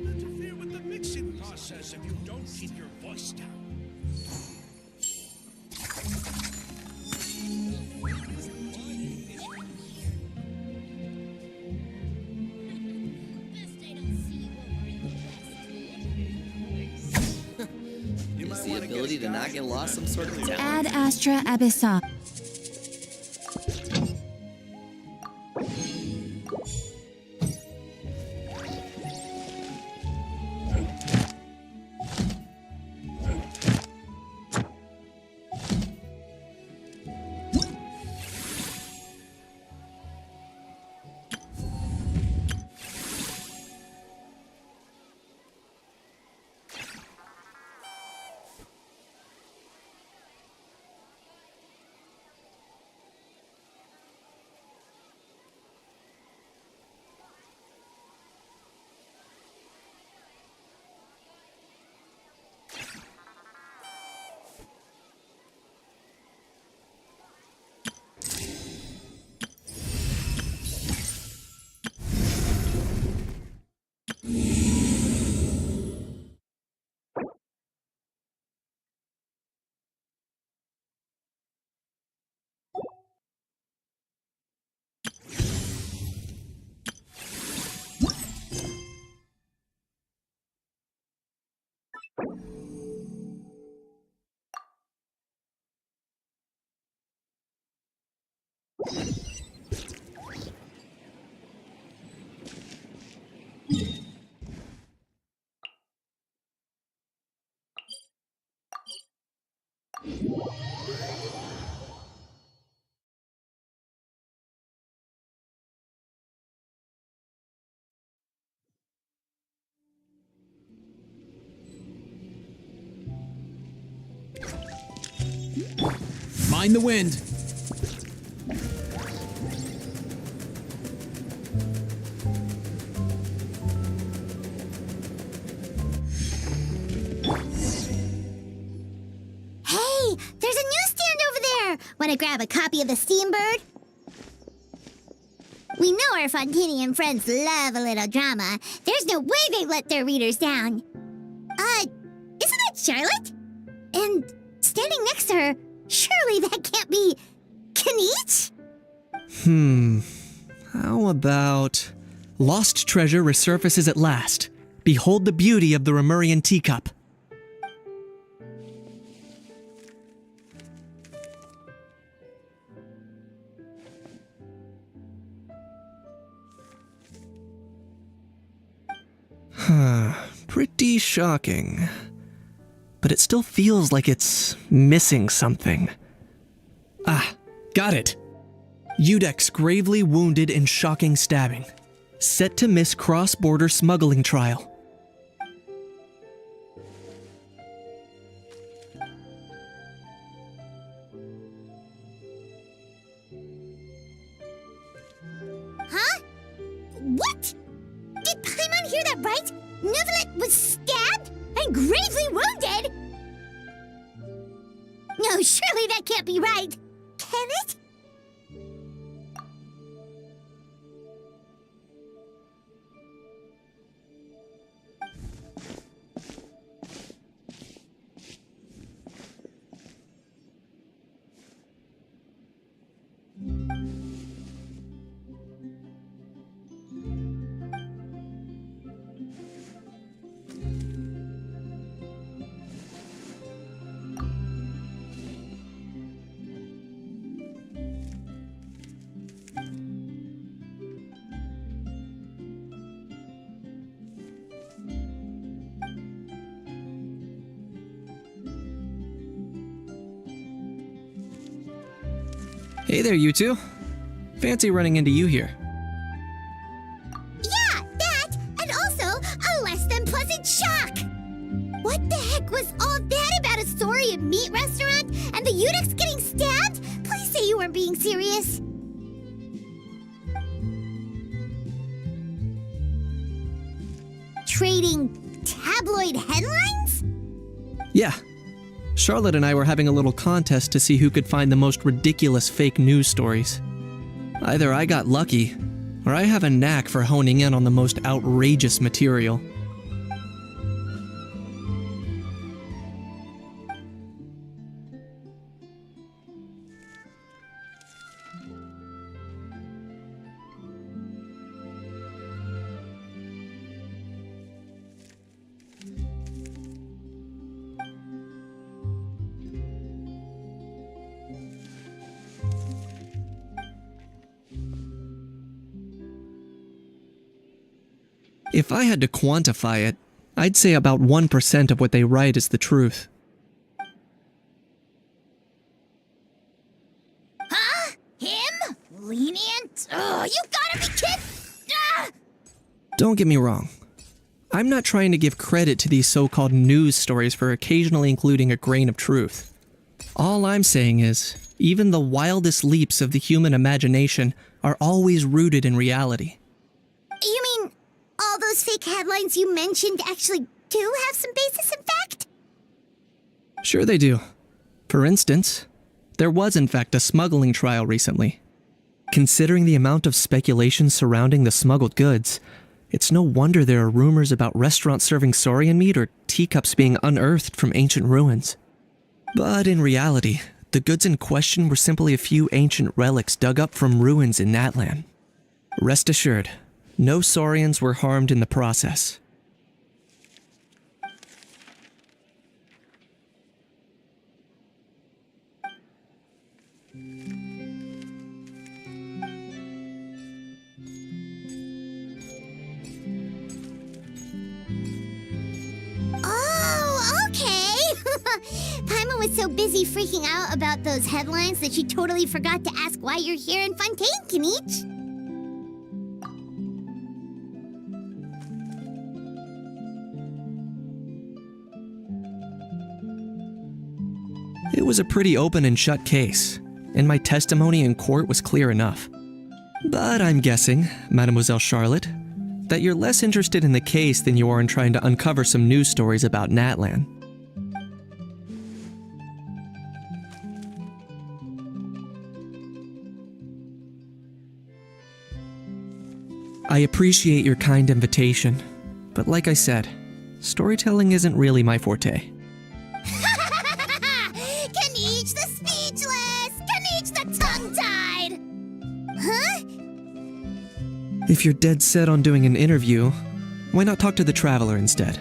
Interfere with the mixing process if you don't keep your voice down. Is the ability to not get lost some sort of talent? Ad Astra Abyssa. Mind the wind. Hey, there's a newsstand over there. Want to grab a copy of the Steambird? We know our Fontanian friends love a little drama. There's no way they let their readers down. Isn't that Charlotte? And standing next to her, surely that can't be Kinich? How about... Lost treasure resurfaces at last. Behold the beauty of the Remurian teacup. Pretty shocking. But it still feels like it's missing something. Ah, got it. Udex gravely wounded in shocking stabbing. Set to miss cross-border smuggling trial. Huh? What? Did Paimon hear that right? Neuvillette was stabbed and gravely wounded? No, surely that can't be right. Can it? Hey there, you two. Fancy running into you here. Yeah, that, and also a less than pleasant shock. What the heck was all that about a Saurian meat restaurant and the Udex getting stabbed? Please say you weren't being serious. Trading tabloid headlines? Yeah. Charlotte and I were having a little contest to see who could find the most ridiculous fake news stories. Either I got lucky, or I have a knack for honing in on the most outrageous material. If I had to quantify it, I'd say about 1% of what they write is the truth. Huh? Him? Lenient? Oh, you gotta be kidding! Ah! Don't get me wrong. I'm not trying to give credit to these so-called news stories for occasionally including a grain of truth. All I'm saying is, even the wildest leaps of the human imagination are always rooted in reality. You mean all those fake headlines you mentioned actually do have some basis in fact? Sure they do. For instance, there was in fact a smuggling trial recently. Considering the amount of speculation surrounding the smuggled goods, it's no wonder there are rumors about restaurants serving saurian meat or teacups being unearthed from ancient ruins. But in reality, the goods in question were simply a few ancient relics dug up from ruins in Natlan. Rest assured, no saurians were harmed in the process. Oh, okay! Paimon was so busy freaking out about those headlines that she totally forgot to ask why you're here in Fontaine, Kinich. It was a pretty open and shut case, and my testimony in court was clear enough. But I'm guessing, Mademoiselle Charlotte, that you're less interested in the case than you are in trying to uncover some news stories about Natlan. I appreciate your kind invitation, but like I said, storytelling isn't really my forte. Kinich the speechless! Kinich the tongue-tied! Huh? If you're dead set on doing an interview, why not talk to the Traveler instead?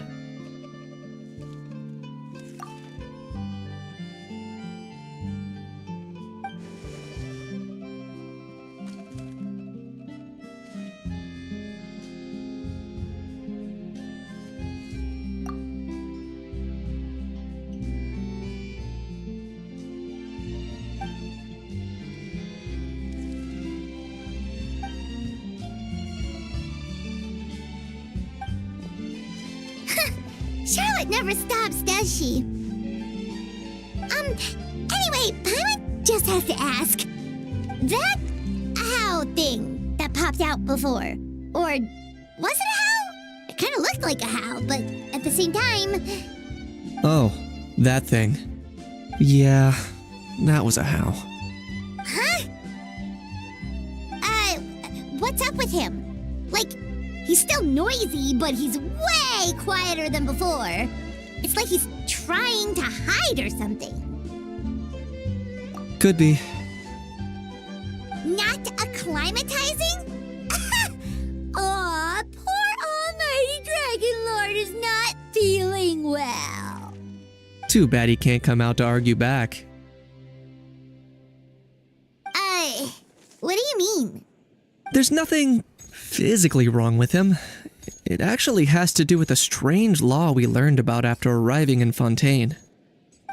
Charlotte never stops, does she? Anyway, Paimon just has to ask. That how thing that popped out before, or was it a how? It kind of looked like a how, but at the same time... Oh, that thing. Yeah, that was a how. Huh? What's up with him? Like, he's still noisy, but he's way quieter than before. It's like he's trying to hide or something. Could be. Not acclimatizing? Aw, poor Almighty Dragon Lord is not feeling well. Too bad he can't come out to argue back. What do you mean? There's nothing physically wrong with him. It actually has to do with a strange law we learned about after arriving in Fontaine.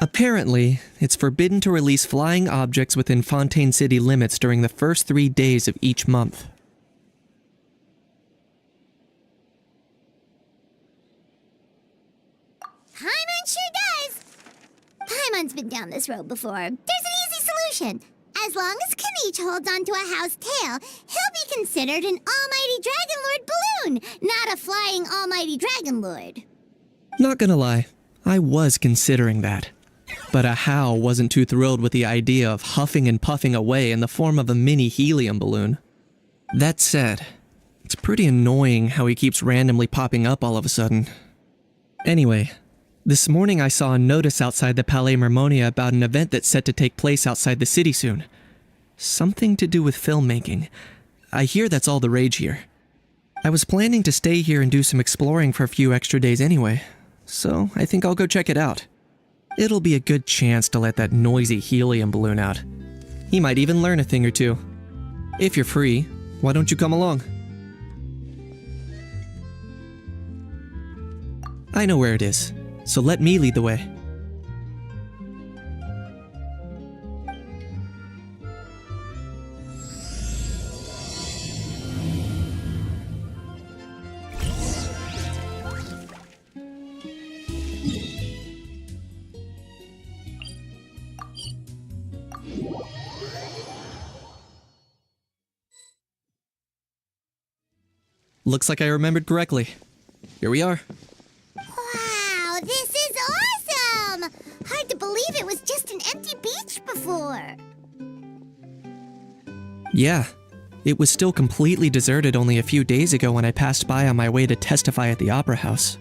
Apparently, it's forbidden to release flying objects within Fontaine city limits during the first 3 days of each month. Paimon sure does! Paimon's been down this road before. There's an easy solution. As long as Kinich holds onto a house tail, he'll be considered an Almighty Dragon Lord balloon, not a flying Almighty Dragon Lord. Not gonna lie, I was considering that. But a How wasn't too thrilled with the idea of huffing and puffing away in the form of a mini helium balloon. That said, it's pretty annoying how he keeps randomly popping up all of a sudden. Anyway, this morning I saw a notice outside the Palais Mermonia about an event that's set to take place outside the city soon. Something to do with filmmaking. I hear that's all the rage here. I was planning to stay here and do some exploring for a few extra days anyway, so I think I'll go check it out. It'll be a good chance to let that noisy helium balloon out. He might even learn a thing or two. If you're free, why don't you come along? I know where it is, so let me lead the way. Looks like I remembered correctly. Here we are. Wow, this is awesome! Hard to believe it was just an empty beach before. Yeah, it was still completely deserted only a few days ago when I passed by on my way to testify at the Opera House.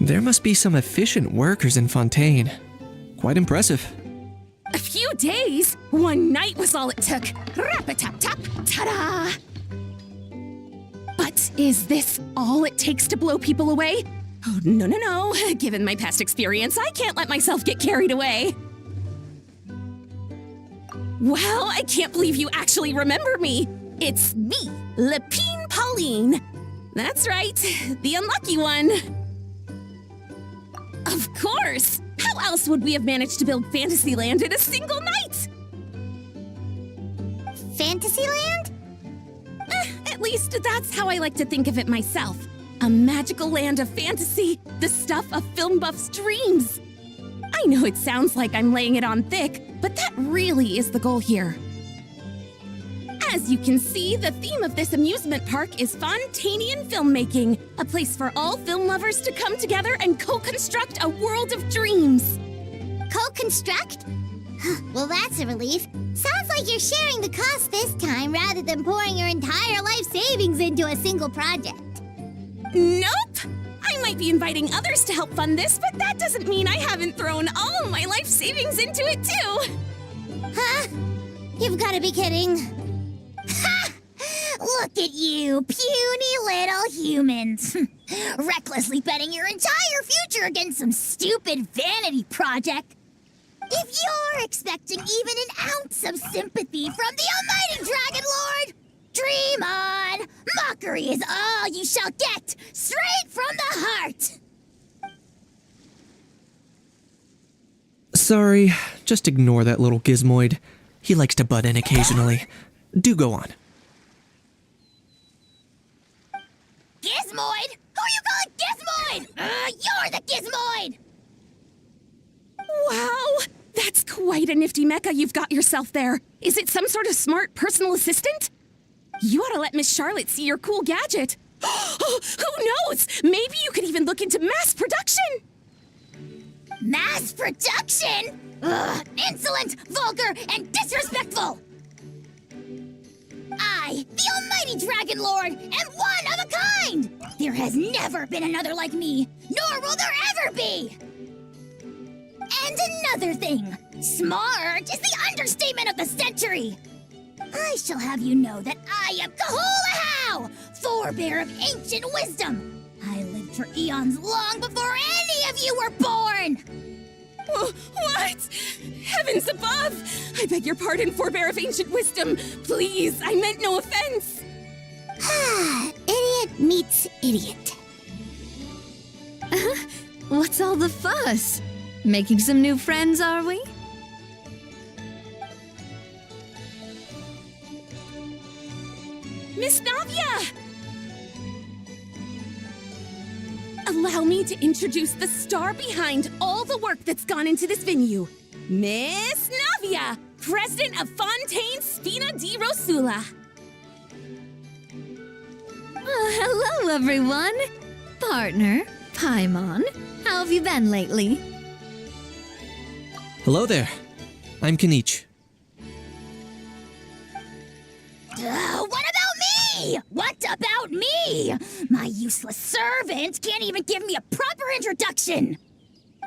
There must be some efficient workers in Fontaine. Quite impressive. A few days? One night was all it took. Rap-a-tap-tap, ta-da! But is this all it takes to blow people away? Oh, no. Given my past experience, I can't let myself get carried away. Wow, I can't believe you actually remember me. It's me, Lapine Pauline. That's right, the unlucky one. Of course! How else would we have managed to build Fantasyland in a single night? Fantasyland? At least that's how I like to think of it myself. A magical land of fantasy, the stuff of film buffs' dreams. I know it sounds like I'm laying it on thick, but that really is the goal here. As you can see, the theme of this amusement park is Fontainian filmmaking, a place for all film lovers to come together and co-construct a world of dreams. Co-construct? Well, that's a relief. Sounds like you're sharing the cost this time rather than pouring your entire life savings into a single project. Nope! I might be inviting others to help fund this, but that doesn't mean I haven't thrown all my life savings into it too! Huh? You've got to be kidding. Ha! Look at you, puny little humans. Recklessly betting your entire future against some stupid vanity project. If you're expecting even an ounce of sympathy from the almighty Dragon Lord, dream on! Mockery is all you shall get, straight from the heart! Sorry, just ignore that little gizmoid. He likes to butt in occasionally. Do go on. Gizmoid? Who you calling Gizmoid? You're the Gizmoid! Wow! That's quite a nifty mecha you've got yourself there. Is it some sort of smart personal assistant? You ought to let Miss Charlotte see your cool gadget. Who knows? Maybe you could even look into mass production! Mass production? Ugh, insolent, vulgar, and disrespectful! I, the almighty Dragon Lord, am one of a kind! There has never been another like me, nor will there ever be! And another thing, smart is the understatement of the century! I shall have you know that I am Kahula-How, forebear of ancient wisdom! I lived for eons long before any of you were born! What? Heavens above! I beg your pardon, forebear of ancient wisdom. Please, I meant no offense. Idiot meets idiot. What's all the fuss? Making some new friends, are we? Miss Navia! Allow me to introduce the star behind all the work that's gone into this venue. Miss Navia, president of Fontaine Spina di Rosula. Hello, everyone. Partner, Paimon, How have you been lately? Hello there. I'm Kinich. What about me? What about me? My useless servant can't even give me a proper introduction.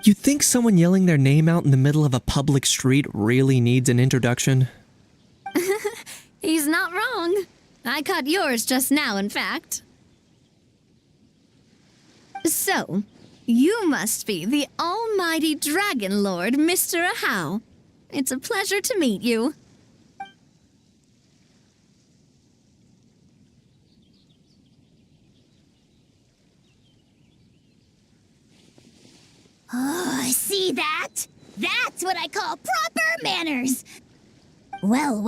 You think someone yelling their name out in the middle of a public street really needs an introduction? He's not wrong. I caught yours just now, in fact. So, you must be the almighty Dragon Lord, Mr. Ahau. It's a pleasure to meet you. Oh, see that? That's what I call proper manners. Well,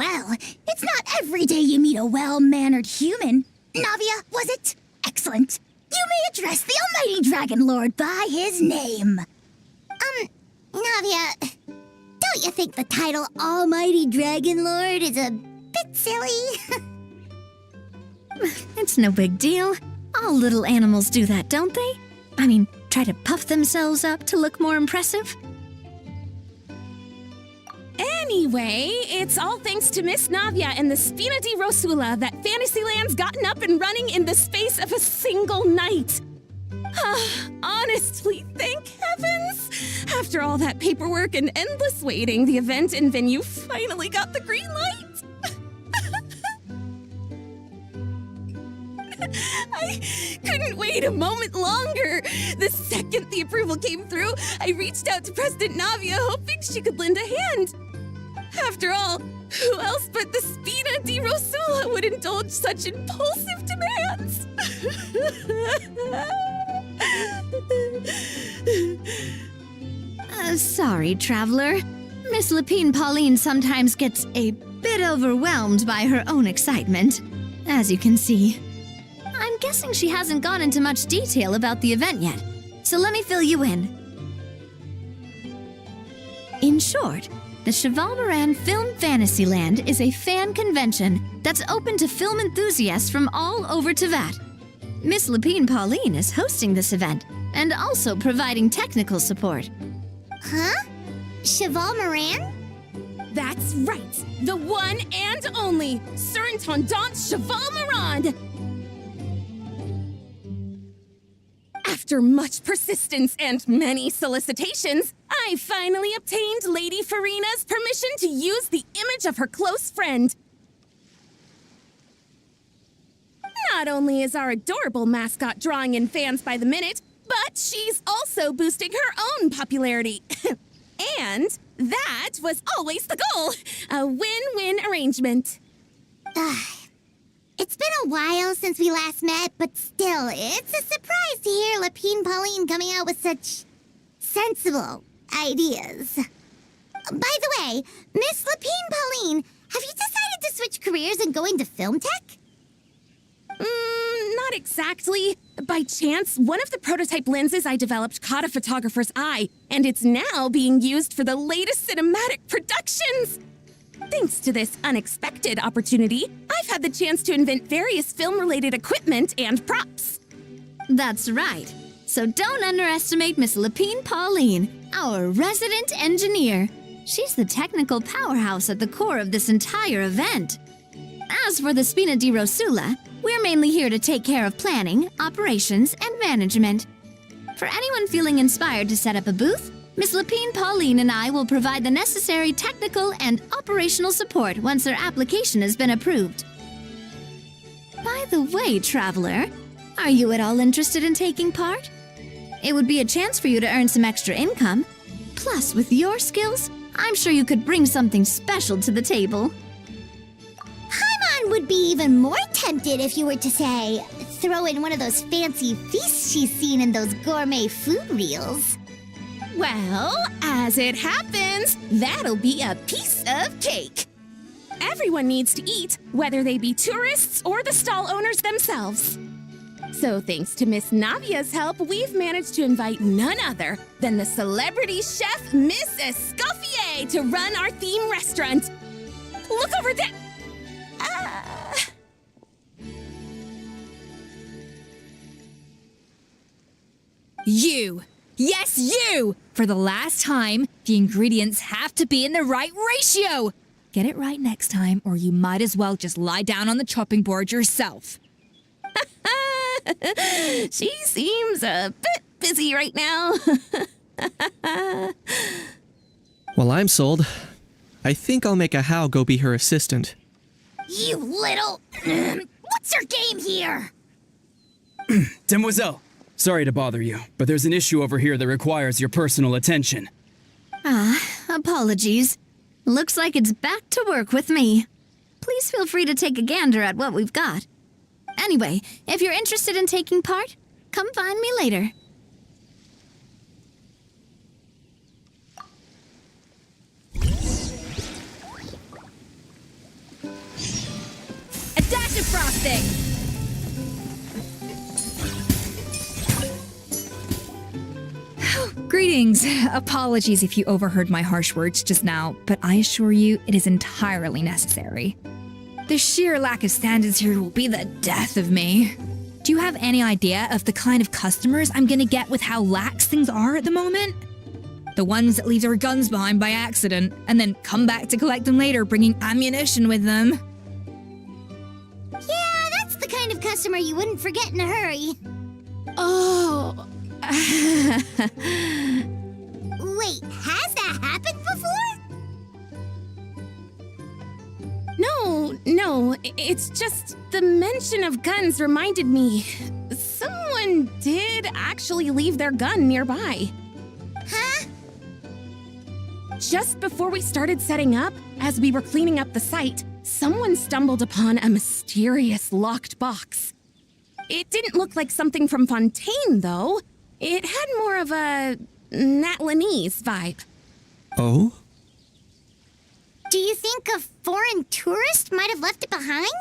it's not every day you meet a well-mannered human. Navia, was it? Excellent. You may address the almighty Dragon Lord by his name. Navia, don't you think the title Almighty Dragon Lord is a bit silly? It's no big deal. All little animals do that, don't they? I mean, try to puff themselves up to look more impressive. Anyway, it's all thanks to Miss Navia and the Spina di Rosula that Fantasyland's gotten up and running in the space of a single night. Honestly, thank heavens! After all that paperwork and endless waiting, the event and venue finally got the green light. I couldn't wait a moment longer. The second the approval came through, I reached out to President Navia, hoping she could lend a hand. After all, who else but the Spina di Rosula would indulge such impulsive demands? Sorry, traveler. Miss Lapine Pauline sometimes gets a bit overwhelmed by her own excitement, as you can see. I'm guessing she hasn't gone into much detail about the event yet, so let me fill you in. In short, the Cheval Moran Film Fantasyland is a fan convention that's open to film enthusiasts from all over Teyvat. Miss Lapine Pauline is hosting this event and also providing technical support. Huh? Cheval Moran? That's right, the one and only Surintendant Cheval Moran! After much persistence and many solicitations, I finally obtained Lady Farina's permission to use the image of her close friend. Not only is our adorable mascot drawing in fans by the minute, but she's also boosting her own popularity. And that was always the goal, a win-win arrangement. It's been a while since we last met, but still, it's a surprise to hear Lapine Pauline coming out with such sensible ideas. By the way, Miss Lapine Pauline, have you decided to switch careers and go into film tech? Not exactly. By chance, one of the prototype lenses I developed caught a photographer's eye, and it's now being used for the latest cinematic productions. Thanks to this unexpected opportunity, I've had the chance to invent various film-related equipment and props. That's right. So don't underestimate Miss Lapine Pauline, our resident engineer. She's the technical powerhouse at the core of this entire event. As for the Spina di Rosula, we're mainly here to take care of planning, operations, and management. For anyone feeling inspired to set up a booth, Miss Lapine Pauline and I will provide the necessary technical and operational support once their application has been approved. By the way, traveler, are you at all interested in taking part? It would be a chance for you to earn some extra income. Plus, with your skills, I'm sure you could bring something special to the table. Paimon would be even more tempted if you were to, say, throw in one of those fancy feasts she's seen in those gourmet food reels. Well, as it happens, that'll be a piece of cake. Everyone needs to eat, whether they be tourists or the stall owners themselves. So thanks to Miss Navia's help, we've managed to invite none other than the celebrity chef, Miss Escoffier, to run our theme restaurant. Look over there! You Yes, you! For the last time, the ingredients have to be in the right ratio. Get it right next time, or you might as well just lie down on the chopping board yourself. She seems a bit busy right now. Well, I'm sold. I think I'll make a How go be her assistant. You little... What's your game here? Demoiselle, sorry to bother you, but there's an issue over here that requires your personal attention. Apologies. Looks like it's back to work with me. Please feel free to take a gander at what we've got. Anyway, if you're interested in taking part, come find me later. A dash of frosting! Greetings. Apologies if you overheard my harsh words just now, but I assure you it is entirely necessary. The sheer lack of standards here will be the death of me. Do you have any idea of the kind of customers I'm gonna get with how lax things are at the moment? The ones that leave their guns behind by accident and then come back to collect them later bringing ammunition with them. Yeah, that's the kind of customer you wouldn't forget in a hurry. Oh... Wait, has that happened before? No, it's just the mention of guns reminded me. Someone did actually leave their gun nearby. Huh? Just before we started setting up, as we were cleaning up the site, someone stumbled upon a mysterious locked box. It didn't look like something from Fontaine, though. It had more of a Natlanese vibe. Oh? Do you think a foreign tourist might have left it behind?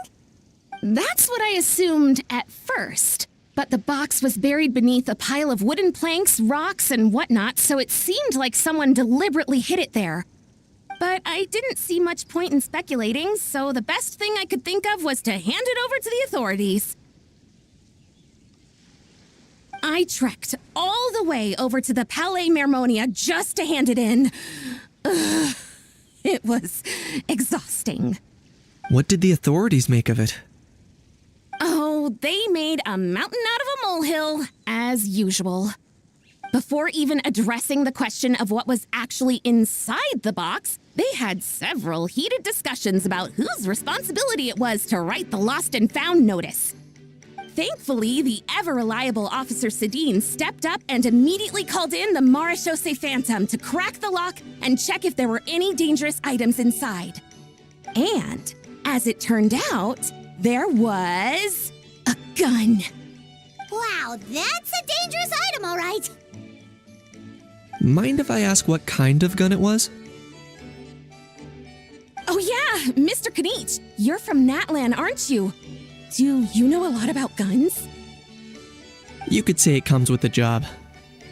That's what I assumed at first. But the box was buried beneath a pile of wooden planks, rocks, and whatnot, so it seemed like someone deliberately hid it there. But I didn't see much point in speculating, so the best thing I could think of was to hand it over to the authorities. I trekked all the way over to the Palais Mermonia just to hand it in. Ugh, it was exhausting. What did the authorities make of it? Oh, they made a mountain out of a molehill, as usual. Before even addressing the question of what was actually inside the box, they had several heated discussions about whose responsibility it was to write the lost and found notice. Thankfully, the ever-reliable Officer Sedine stepped up and immediately called in the Marechaussee Phantom to crack the lock and check if there were any dangerous items inside. And, as it turned out, there was a gun. Wow, that's a dangerous item, all right. Mind if I ask what kind of gun it was? Oh yeah, Mr. Kinich, you're from Natlan, aren't you? Do you know a lot about guns? You could say it comes with the job.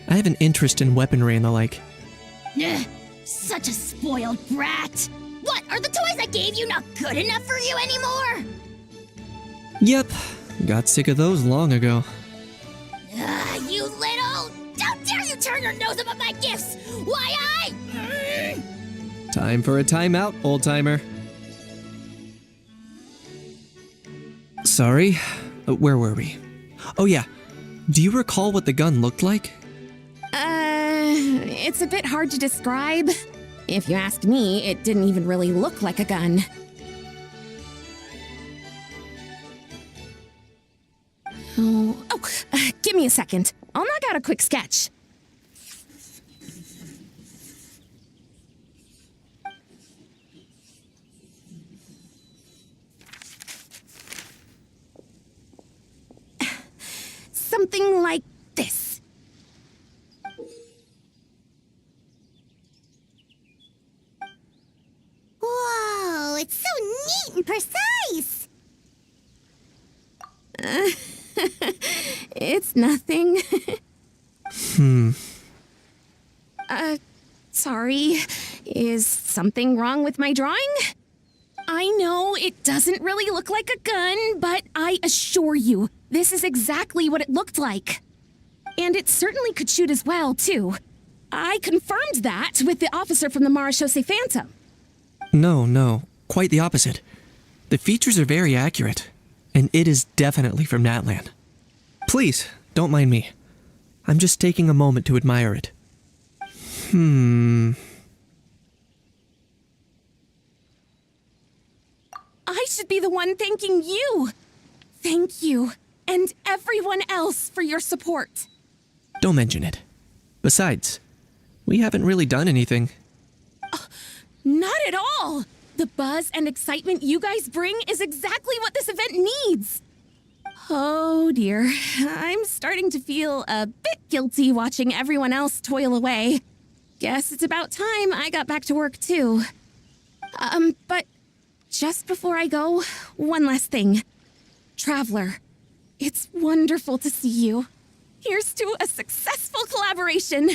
I have an interest in weaponry and the like. Ugh, such a spoiled brat. What, are the toys I gave you not good enough for you anymore? Yep, got sick of those long ago. You little... How dare you turn your nose up at my gifts? Why Time for a timeout, old-timer. Sorry, where were we? Oh yeah, do you recall what the gun looked like? It's a bit hard to describe. If you ask me, it didn't even really look like a gun. Give me a second. I'll knock out a quick sketch. Something like this. Whoa, it's so neat and precise. It's nothing. Sorry. Is something wrong with my drawing? I know it doesn't really look like a gun, but I assure you, this is exactly what it looked like. And it certainly could shoot as well, too. I confirmed that with the officer from the Marechaussee Phantom. No, quite the opposite. The features are very accurate, and it is definitely from Natlan. Please, don't mind me. I'm just taking a moment to admire it. I should be the one thanking you. Thank you, and everyone else for your support. Don't mention it. Besides, we haven't really done anything. Not at all. The buzz and excitement you guys bring is exactly what this event needs. Oh dear, I'm starting to feel a bit guilty watching everyone else toil away. Guess it's about time I got back to work too. But just before I go, one last thing. Traveler, it's wonderful to see you. Here's to a successful collaboration.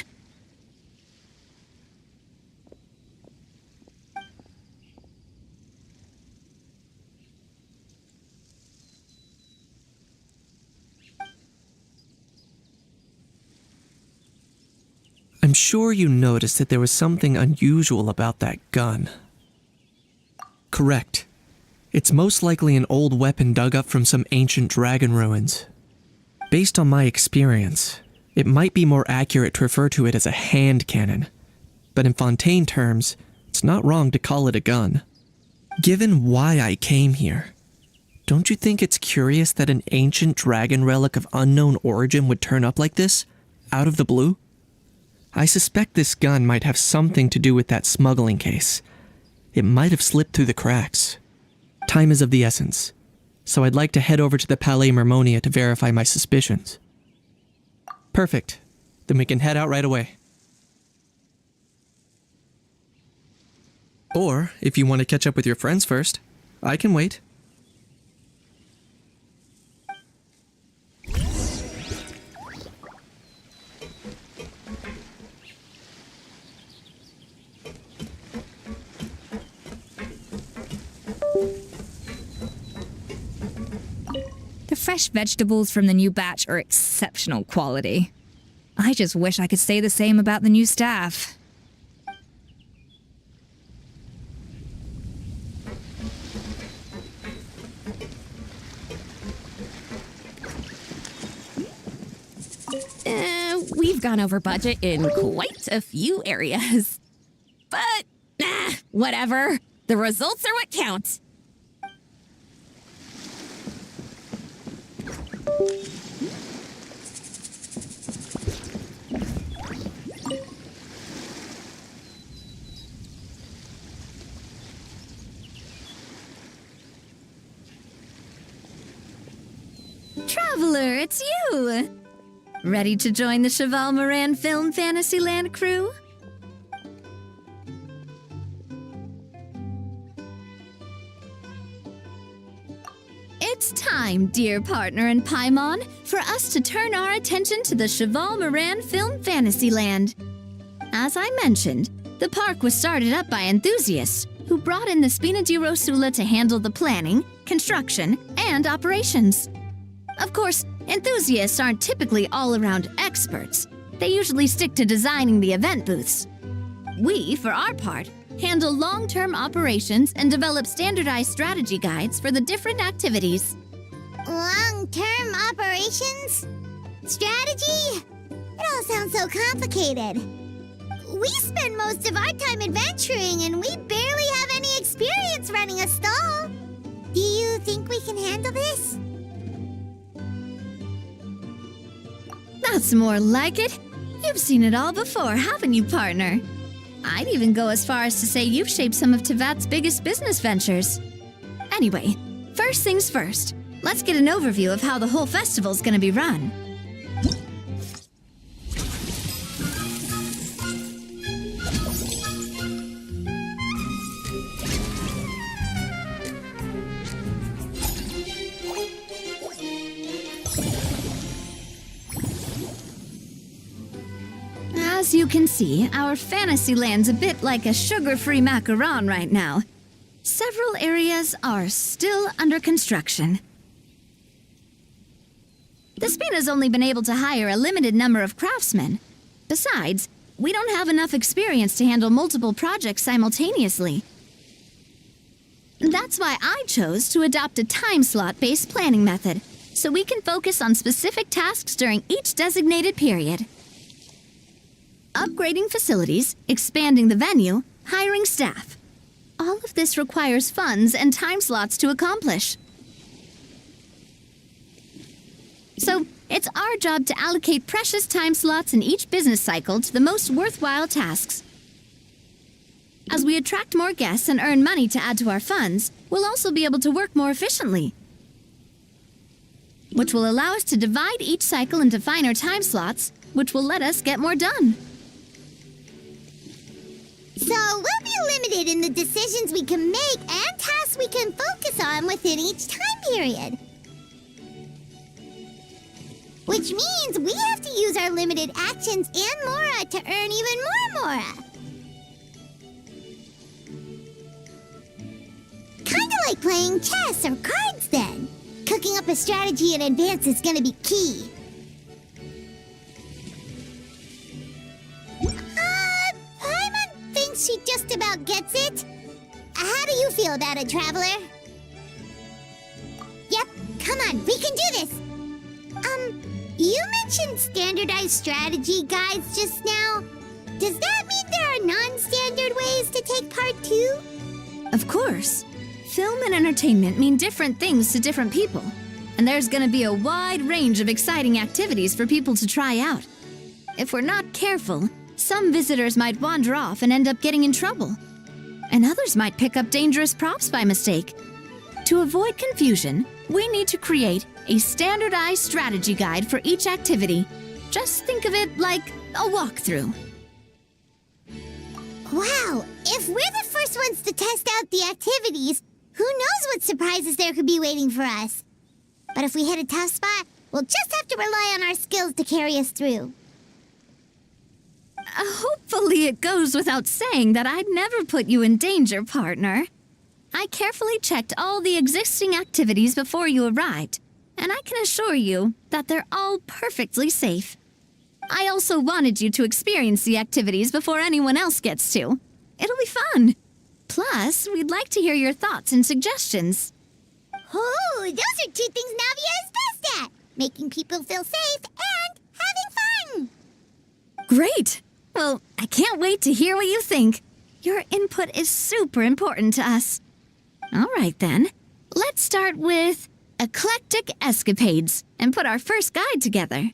I'm sure you noticed that there was something unusual about that gun. Correct. It's most likely an old weapon dug up from some ancient dragon ruins. Based on my experience, it might be more accurate to refer to it as a hand cannon. But in Fontaine terms, it's not wrong to call it a gun. Given why I came here, don't you think it's curious that an ancient dragon relic of unknown origin would turn up like this, out of the blue? I suspect this gun might have something to do with that smuggling case. It might have slipped through the cracks. Time is of the essence, so I'd like to head over to the Palais Mermonia to verify my suspicions. Perfect. Then we can head out right away. Or, if you want to catch up with your friends first, I can wait. The fresh vegetables from the new batch are exceptional quality. I just wish I could say the same about the new staff. We've gone over budget in quite a few areas. But, whatever. The results are what count. Traveler, it's you! Ready to join the Cheval Moran Film Fantasyland crew? It's time, dear partner in Paimon, for us to turn our attention to the Cheval Moran Film Fantasyland. As I mentioned, the park was started up by enthusiasts who brought in the Spina di Rosula to handle the planning, construction, and operations. Of course, enthusiasts aren't typically all-around experts. They usually stick to designing the event booths. We, for our part, handle long-term operations and develop standardized strategy guides for the different activities. Long-term operations? Strategy? It all sounds so complicated. We spend most of our time adventuring and we barely have any experience running a stall. Do you think we can handle this? That's more like it. You've seen it all before, haven't you, partner? I'd even go as far as to say you've shaped some of Tevat's biggest business ventures. Anyway, first things first. Let's get an overview of how the whole festival's gonna be run. As you can see, our Fantasyland's a bit like a sugar-free macaron right now. Several areas are still under construction. The Spina's only been able to hire a limited number of craftsmen. Besides, we don't have enough experience to handle multiple projects simultaneously. That's why I chose to adopt a time slot-based planning method, so we can focus on specific tasks during each designated period. Upgrading facilities, expanding the venue, hiring staff. All of this requires funds and time slots to accomplish. So, it's our job to allocate precious time slots in each business cycle to the most worthwhile tasks. As we attract more guests and earn money to add to our funds, we'll also be able to work more efficiently, which will allow us to divide each cycle into finer time slots, which will let us get more done. So we'll be limited in the decisions we can make and tasks we can focus on within each time period. Which means we have to use our limited actions and Mora to earn even more Mora. Kinda like playing chess or cards then. Cooking up a strategy in advance is gonna be key. Paimon thinks she just about gets it. How do you feel about it, Traveler? Yep, come on, we can do this. You mentioned standardized strategy guides just now. Does that mean there are non-standard ways to take part too? Of course. Film and entertainment mean different things to different people, and there's gonna be a wide range of exciting activities for people to try out. If we're not careful, some visitors might wander off and end up getting in trouble, and others might pick up dangerous props by mistake. To avoid confusion, we need to create a standardized strategy guide for each activity. Just think of it like a walkthrough. Wow, if we're the first ones to test out the activities, who knows what surprises there could be waiting for us? But if we hit a tough spot, we'll just have to rely on our skills to carry us through. Hopefully it goes without saying that I'd never put you in danger, partner. I carefully checked all the existing activities before you arrived, and I can assure you that they're all perfectly safe. I also wanted you to experience the activities before anyone else gets to. It'll be fun. Plus, we'd like to hear your thoughts and suggestions. Oh, those are two things Navia is best at. Making people feel safe and having fun. Great! Well, I can't wait to hear what you think. Your input is super important to us. All right then, let's start with eclectic escapades and put our first guide together.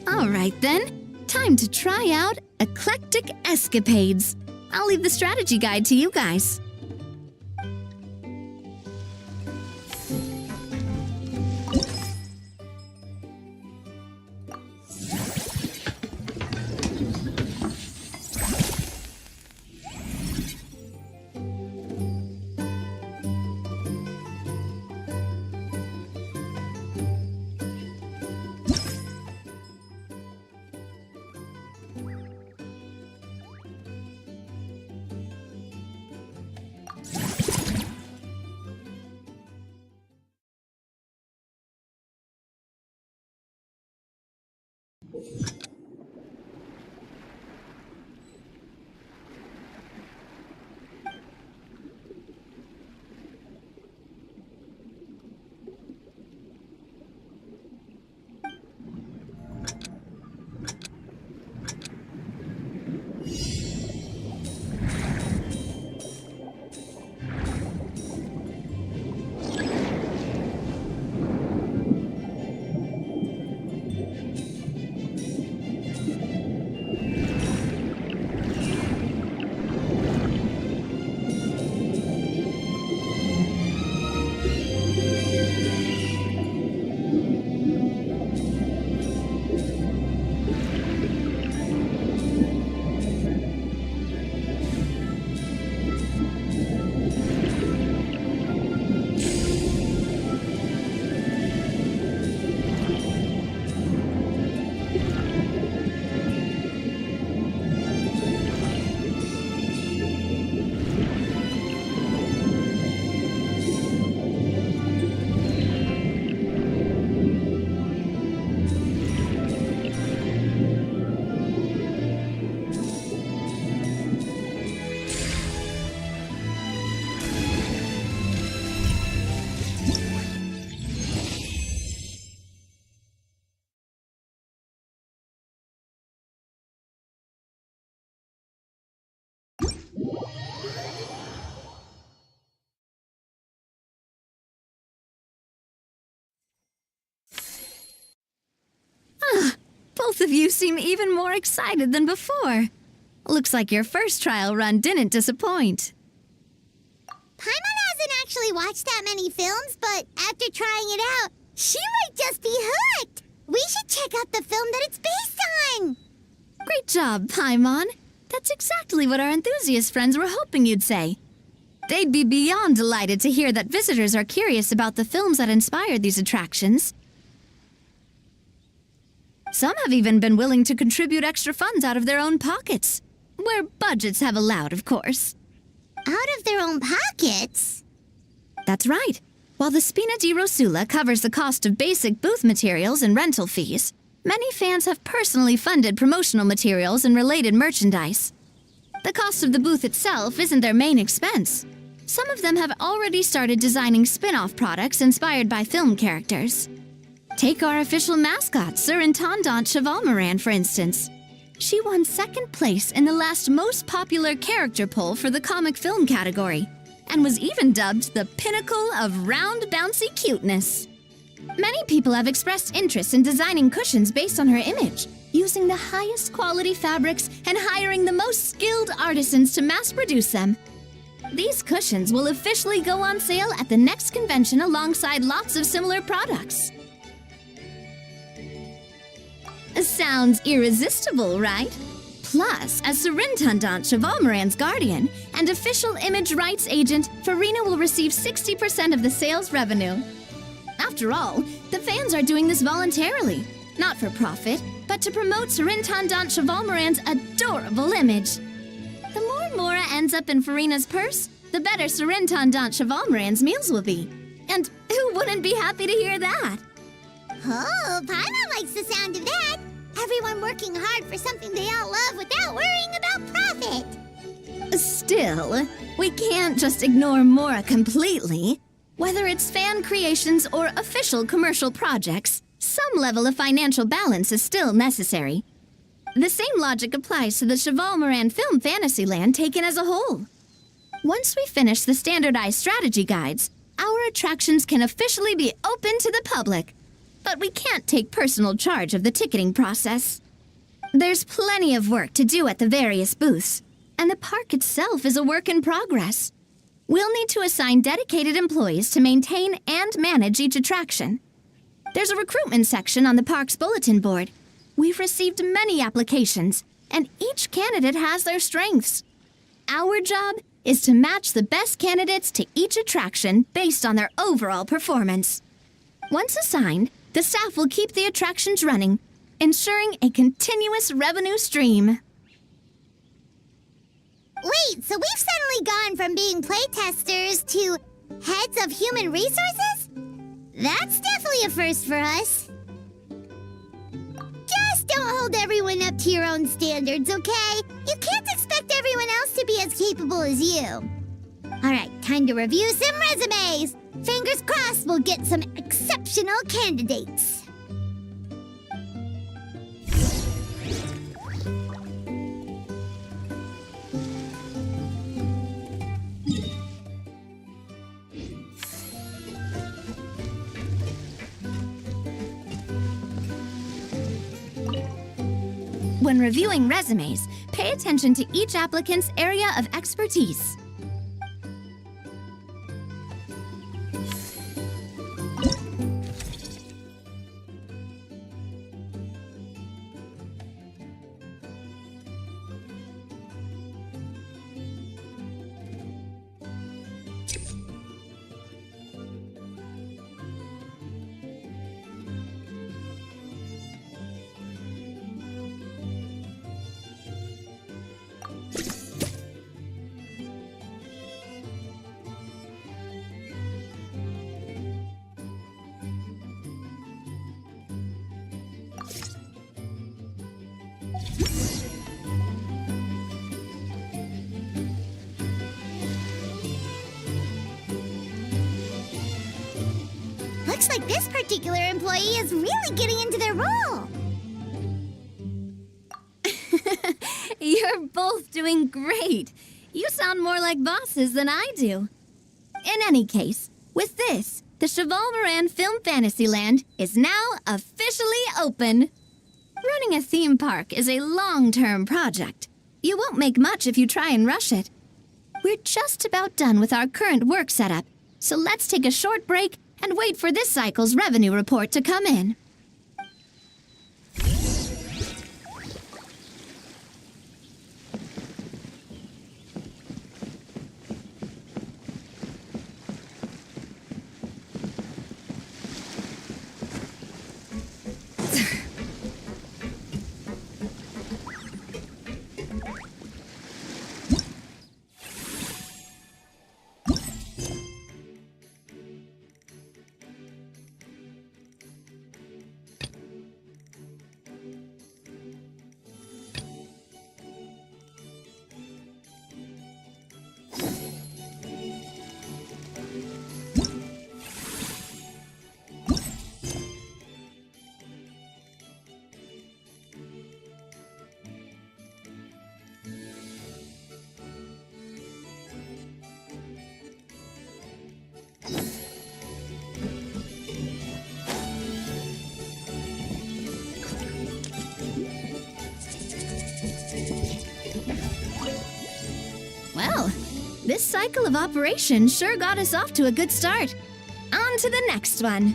All right then, time to try out eclectic escapades. I'll leave the strategy guide to you guys. Both of you seem even more excited than before. Looks like your first trial run didn't disappoint. Paimon hasn't actually watched that many films, but after trying it out, she might just be hooked. We should check out the film that it's based on. Great job, Paimon. That's exactly what our enthusiast friends were hoping you'd say. They'd be beyond delighted to hear that visitors are curious about the films that inspired these attractions. Some have even been willing to contribute extra funds out of their own pockets. Where budgets have allowed, of course. Out of their own pockets? That's right. While the Spina di Rosula covers the cost of basic booth materials and rental fees, many fans have personally funded promotional materials and related merchandise. The cost of the booth itself isn't their main expense. Some of them have already started designing spin-off products inspired by film characters. Take our official mascot, Sir Intendant Chevalmoran, for instance. She won second place in the last most popular character poll for the comic film category, and was even dubbed the pinnacle of round bouncy cuteness. Many people have expressed interest in designing cushions based on her image, using the highest quality fabrics and hiring the most skilled artisans to mass produce them. These cushions will officially go on sale at the next convention alongside lots of similar products. Sounds irresistible, right? Plus, as Surintendant Chevalmoran's guardian and official image rights agent, Farina will receive 60% of the sales revenue. After all, the fans are doing this voluntarily, not for profit, but to promote Surintendant Chevalmoran's adorable image. The more Mora ends up in Farina's purse, the better Surintendant Chevalmoran's meals will be. And who wouldn't be happy to hear that? Oh, Paimon likes the sound of that. Everyone working hard for something they all love without worrying about profit. Still, we can't just ignore Mora completely. Whether it's fan creations or official commercial projects, some level of financial balance is still necessary. The same logic applies to the Chevalmoran Film Fantasyland taken as a whole. Once we finish the standardized strategy guides, our attractions can officially be open to the public. But we can't take personal charge of the ticketing process. There's plenty of work to do at the various booths, and the park itself is a work in progress. We'll need to assign dedicated employees to maintain and manage each attraction. There's a recruitment section on the park's bulletin board. We've received many applications, and each candidate has their strengths. Our job is to match the best candidates to each attraction based on their overall performance. Once assigned, the staff will keep the attractions running, ensuring a continuous revenue stream. Wait, so we've suddenly gone from being playtesters to heads of human resources? That's definitely a first for us. Just don't hold everyone up to your own standards, okay? You can't expect everyone else to be as capable as you. Alright, time to review some resumes. Fingers crossed we'll get some exceptional candidates. When reviewing resumes, pay attention to each applicant's area of expertise. Looks like this particular employee is really getting into their role. You're both doing great. You sound more like bosses than I do. In any case, with this, the Chevalmoran Film Fantasyland is now officially open. Running a theme park is a long-term project. You won't make much if you try and rush it. We're just about done with our current work setup, so let's take a short break and wait for this cycle's revenue report to come in. Well, this cycle of operation sure got us off to a good start. On to the next one.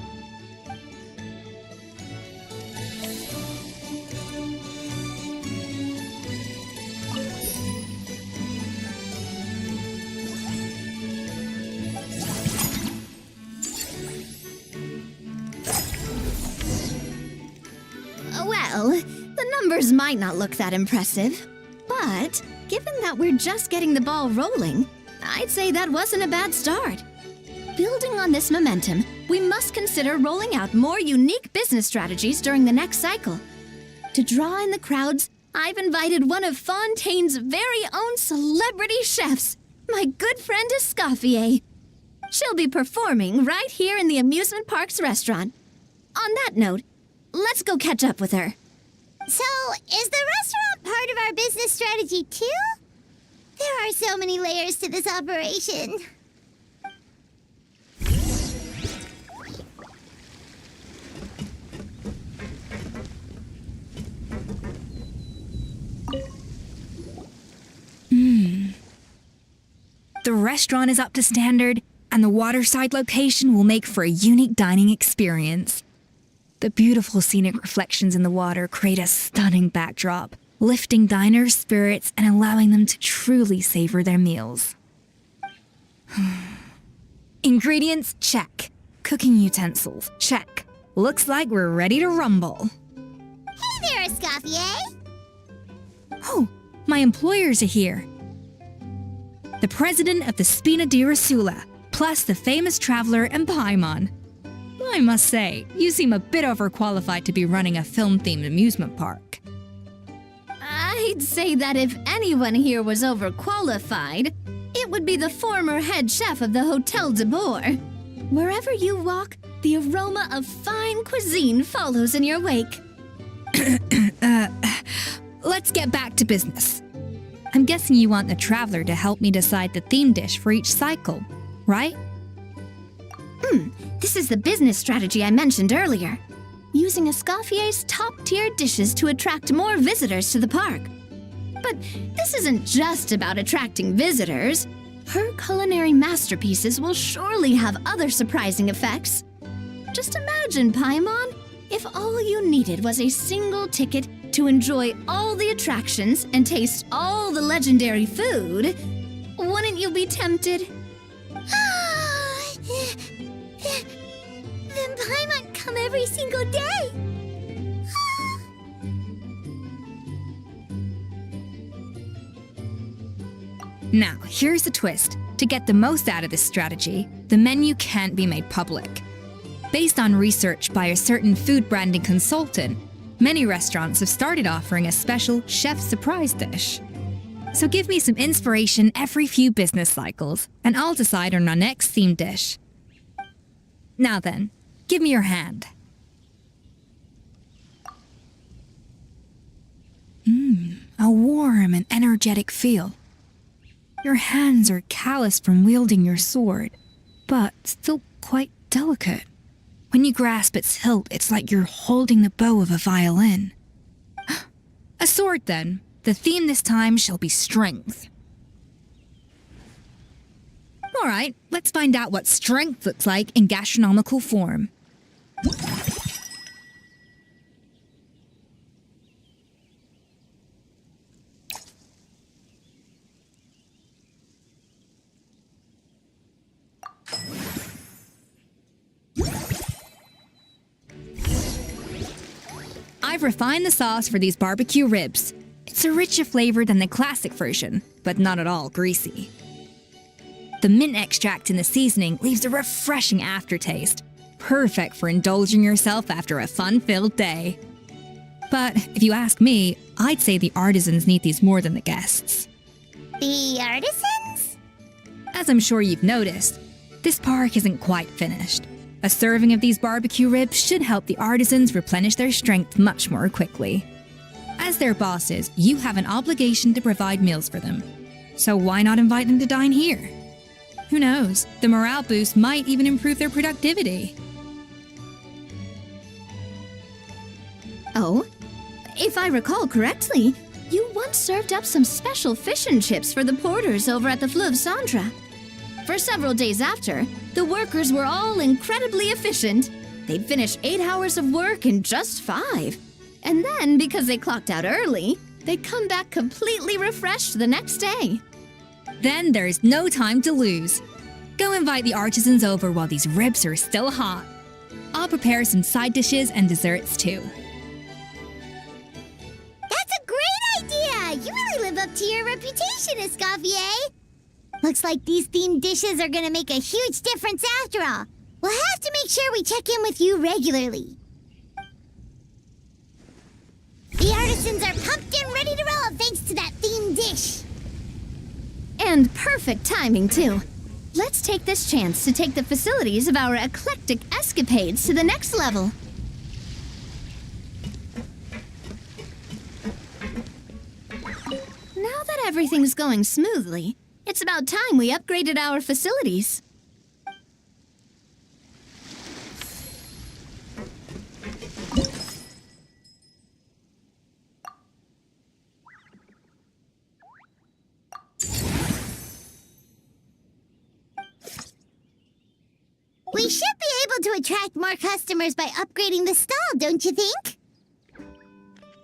Well, the numbers might not look that impressive, but given that we're just getting the ball rolling, I'd say that wasn't a bad start. Building on this momentum, we must consider rolling out more unique business strategies during the next cycle. To draw in the crowds, I've invited one of Fontaine's very own celebrity chefs, my good friend Escoffier. She'll be performing right here in the amusement park's restaurant. On that note, let's go catch up with her. So, is the restaurant part of our business strategy too? There are so many layers to this operation. The restaurant is up to standard, and the waterside location will make for a unique dining experience. The beautiful scenic reflections in the water create a stunning backdrop, lifting diners' spirits and allowing them to truly savor their meals. Ingredients, check. Cooking utensils, check. Looks like we're ready to rumble. Hey there, Escoffier! Oh, my employers are here. The president of the Spina di Rosula, plus the famous traveler and Paimon. I must say, you seem a bit overqualified to be running a film-themed amusement park. I'd say that if anyone here was overqualified, it would be the former head chef of the Hotel de Boer. Wherever you walk, the aroma of fine cuisine follows in your wake. Let's get back to business. I'm guessing you want the traveler to help me decide the theme dish for each cycle, right? This is the business strategy I mentioned earlier. Using Escoffier's top-tier dishes to attract more visitors to the park. But this isn't just about attracting visitors. Her culinary masterpieces will surely have other surprising effects. Just imagine, Paimon, if all you needed was a single ticket to enjoy all the attractions and taste all the legendary food. Wouldn't you be tempted? Then Paimon come every single day! Now, here's the twist. To get the most out of this strategy, the menu can't be made public. Based on research by a certain food branding consultant, many restaurants have started offering a special chef surprise dish. So give me some inspiration every few business cycles, and I'll decide on our next theme dish. Now then, give me your hand. A warm and energetic feel. Your hands are calloused from wielding your sword, but still quite delicate. When you grasp its hilt, it's like you're holding the bow of a violin. A sword, then. The theme this time shall be strength. Alright, let's find out what strength looks like in gastronomical form. I've refined the sauce for these barbecue ribs. It's a richer flavor than the classic version, but not at all greasy. The mint extract in the seasoning leaves a refreshing aftertaste, perfect for indulging yourself after a fun-filled day. But if you ask me, I'd say the artisans need these more than the guests. The artisans? As I'm sure you've noticed, this park isn't quite finished. A serving of these barbecue ribs should help the artisans replenish their strength much more quickly. As their bosses, you have an obligation to provide meals for them. So why not invite them to dine here? Who knows, the morale boost might even improve their productivity. Oh, if I recall correctly, you once served up some special fish and chips for the porters over at the Fleuve Centre. For several days after, the workers were all incredibly efficient. They'd finish 8 hours of work in just 5. And then, because they clocked out early, they'd come back completely refreshed the next day. Then there's no time to lose. Go invite the artisans over while these ribs are still hot. I'll prepare some side dishes and desserts too. That's a great idea! You really live up to your reputation, Escoffier. Looks like these themed dishes are gonna make a huge difference after all. We'll have to make sure we check in with you regularly. The artisans are pumped and ready to roll thanks to that themed dish. And perfect timing, too. Let's take this chance to take the facilities of our eclectic escapades to the next level. Now that everything's going smoothly, it's about time we upgraded our facilities. We should be able to attract more customers by upgrading the stall, don't you think?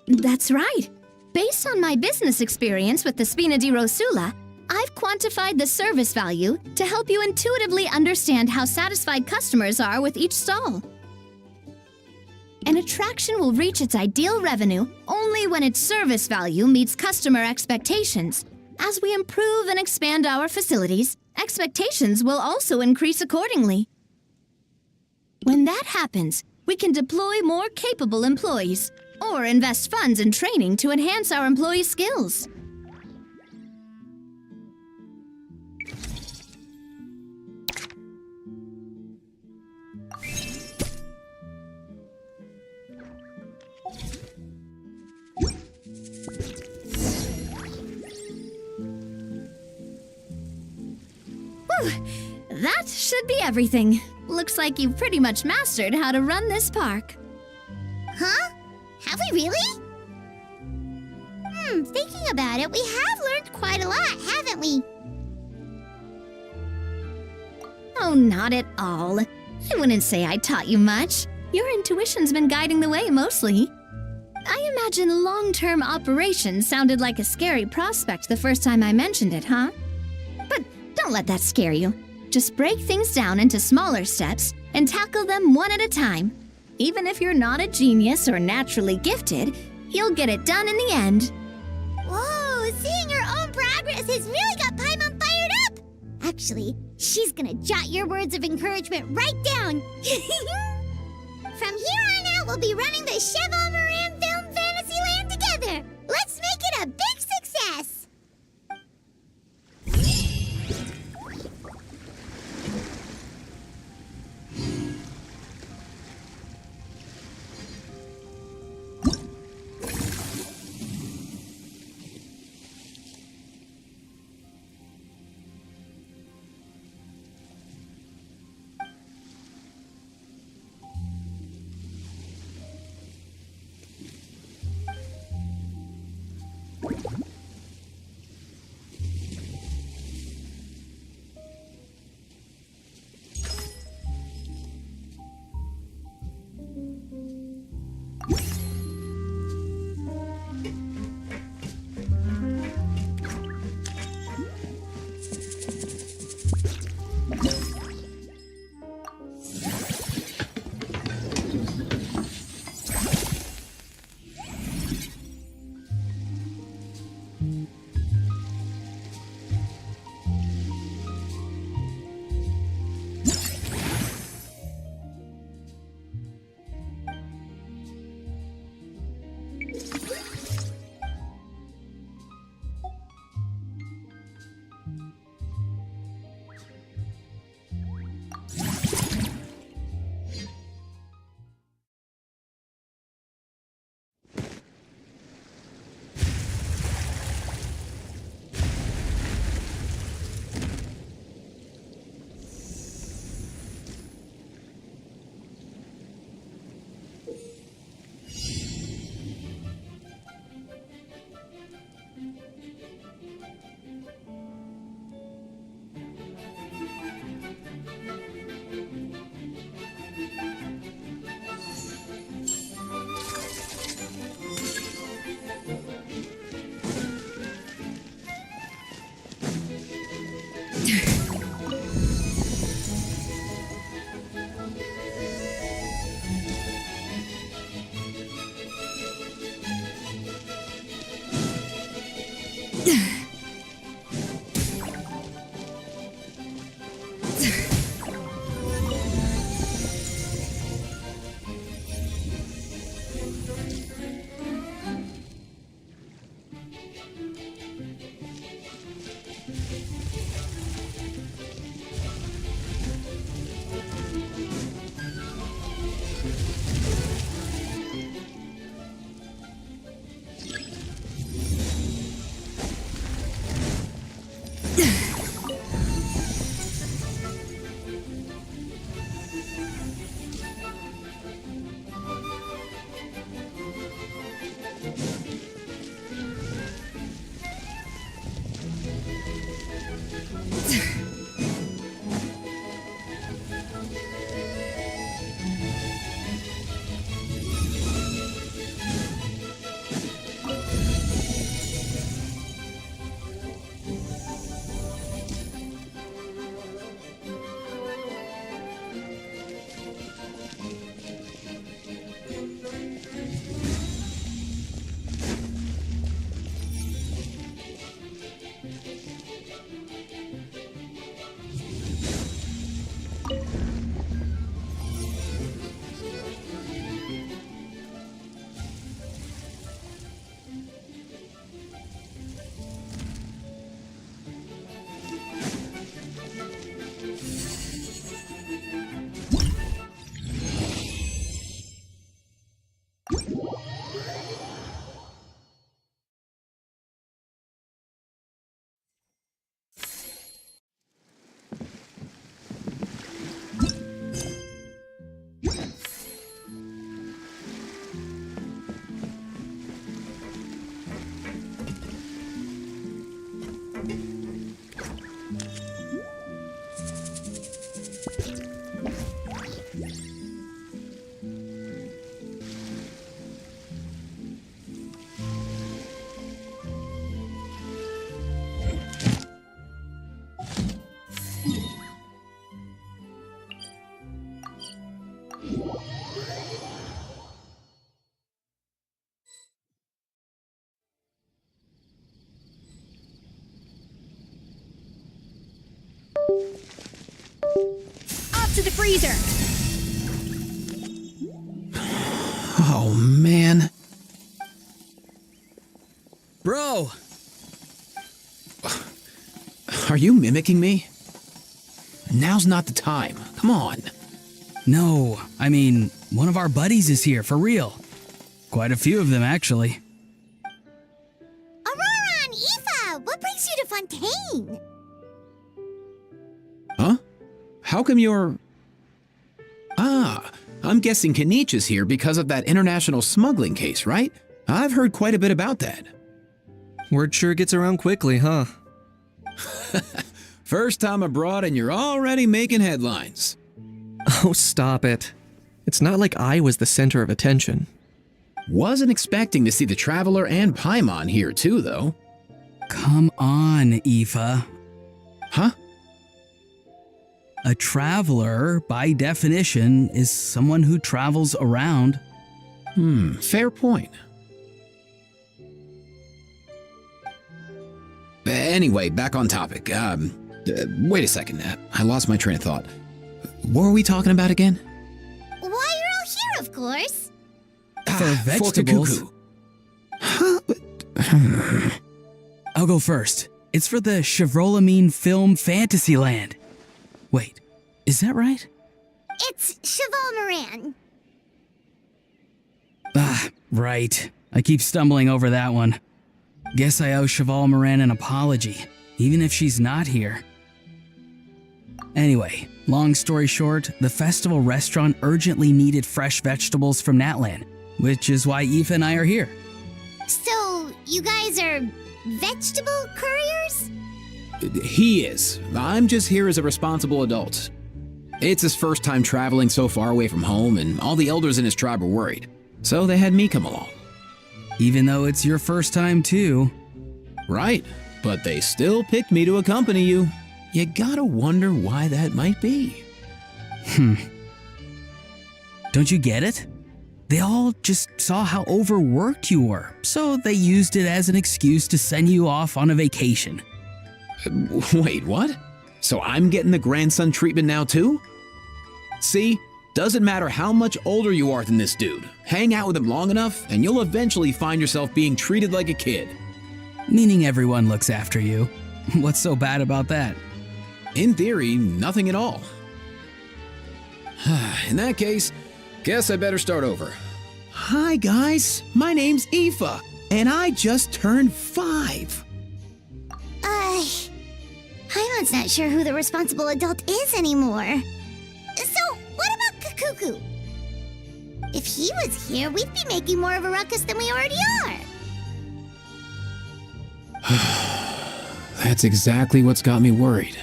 That's right. Based on my business experience with the Spina di Rosula, I've quantified the service value to help you intuitively understand how satisfied customers are with each stall. An attraction will reach its ideal revenue only when its service value meets customer expectations. As we improve and expand our facilities, expectations will also increase accordingly. When that happens, we can deploy more capable employees or invest funds in training to enhance our employees' skills. That should be everything. Looks like you've pretty much mastered how to run this park. Huh? Have we really? Thinking about it, we have learned quite a lot, haven't we? Oh, not at all. I wouldn't say I taught you much. Your intuition's been guiding the way mostly. I imagine long-term operations sounded like a scary prospect the first time I mentioned it, huh? But don't let that scare you. Just break things down into smaller steps and tackle them one at a time. Even if you're not a genius or naturally gifted, you'll get it done in the end. Whoa, seeing her own progress has really got Paimon fired up! Actually, she's gonna jot your words of encouragement right down. From here on out, we'll be running the Cheval Moran Film Fantasyland together. Let's make it a big success! Off to the freezer! Oh, man. Bro! Are you mimicking me? Now's not the time. Come on. No, I mean, one of our buddies is here, for real. Quite a few of them, actually. Aurora and Aoife, what brings you to Fontaine? Huh? How come you're... Ah, I'm guessing Kinich is here because of that international smuggling case, right? I've heard quite a bit about that. Word sure gets around quickly, huh? First time abroad and you're already making headlines. Oh, stop it. It's not like I was the center of attention. Wasn't expecting to see the Traveler and Paimon here too, though. Come on, Aoife. Huh? A traveler, by definition, is someone who travels around. Fair point. Anyway, back on topic. Wait a second. I lost my train of thought. What were we talking about again? Why, you're all here, of course. For vegetables. Huh? I'll go first. It's for the Chevrolamine Film Fantasyland. Wait, is that right? It's Cheval Moran. Ah, right. I keep stumbling over that one. Guess I owe Cheval Moran an apology, even if she's not here. Anyway, long story short, the festival restaurant urgently needed fresh vegetables from Natlan, which is why Aoife and I are here. So, you guys are vegetable couriers? He is. I'm just here as a responsible adult. It's his first time traveling so far away from home, and all the elders in his tribe were worried. So they had me come along. Even though it's your first time too. Right, but they still picked me to accompany you. you gotta wonder why that might be. Don't you get it? They all just saw how overworked you were, so they used it as an excuse to send you off on a vacation. Wait, what? So I'm getting the grandson treatment now too? See? Doesn't matter how much older you are than this dude. Hang out with him long enough, and you'll eventually find yourself being treated like a kid. Meaning everyone looks after you. What's so bad about that? In theory, nothing at all. In that case, guess I better start over. Hi guys, my name's Aoife, and I just turned 5. Paimon's not sure who the responsible adult is anymore. So, what about Kakuku? If he was here, we'd be making more of a ruckus than we already are. That's exactly what's got me worried.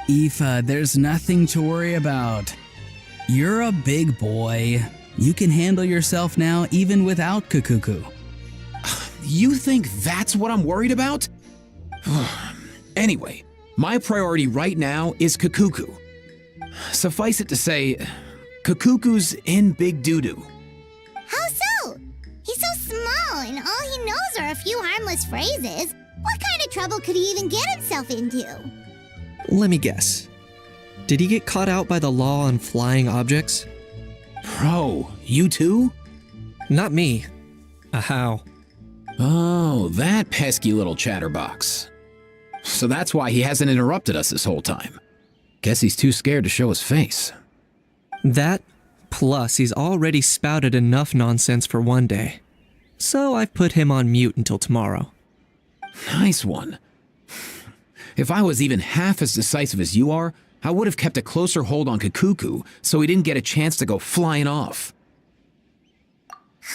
Aoife, there's nothing to worry about. You're a big boy. You can handle yourself now even without Kakuku. You think that's what I'm worried about? Anyway, my priority right now is Kakuku. Suffice it to say, Kakuku's in big doo-doo. How so? He's so small, and all he knows are a few harmless phrases. What kind of trouble could he even get himself into? Let me guess. Did he get caught out by the law on flying objects? Bro, you too? Not me. How? Oh, that pesky little chatterbox. So that's why he hasn't interrupted us this whole time. Guess he's too scared to show his face. That, plus he's already spouted enough nonsense for one day. So I've put him on mute until tomorrow. Nice one. If I was even half as decisive as you are, I would have kept a closer hold on Kakuku so he didn't get a chance to go flying off.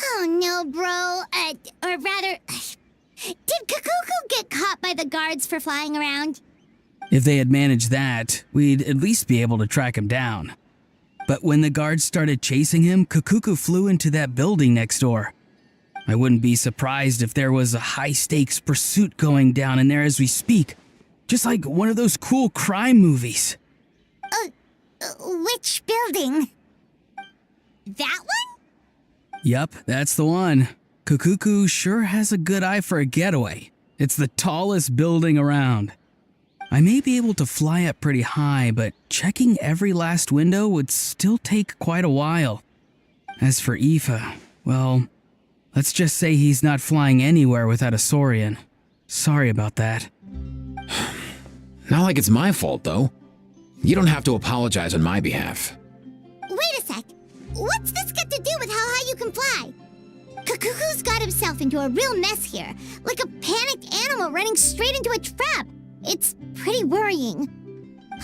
Oh no, bro. Or rather, did Kakuku get caught by the guards for flying around? If they had managed that, we'd at least be able to track him down. But when the guards started chasing him, Kakuku flew into that building next door. I wouldn't be surprised if there was a high-stakes pursuit going down in there as we speak. Just like one of those cool crime movies. Which building? That one? Yup, that's the one. Kakuku sure has a good eye for a getaway. It's the tallest building around. I may be able to fly up pretty high, but checking every last window would still take quite a while. As for Aoife, well, let's just say he's not flying anywhere without a Saurian. Sorry about that. Not like it's my fault, though. You don't have to apologize on my behalf. Wait a sec. What's this got to do with how high you can fly? Kakuku's got himself into a real mess here, like a panicked animal running straight into a trap. It's pretty worrying.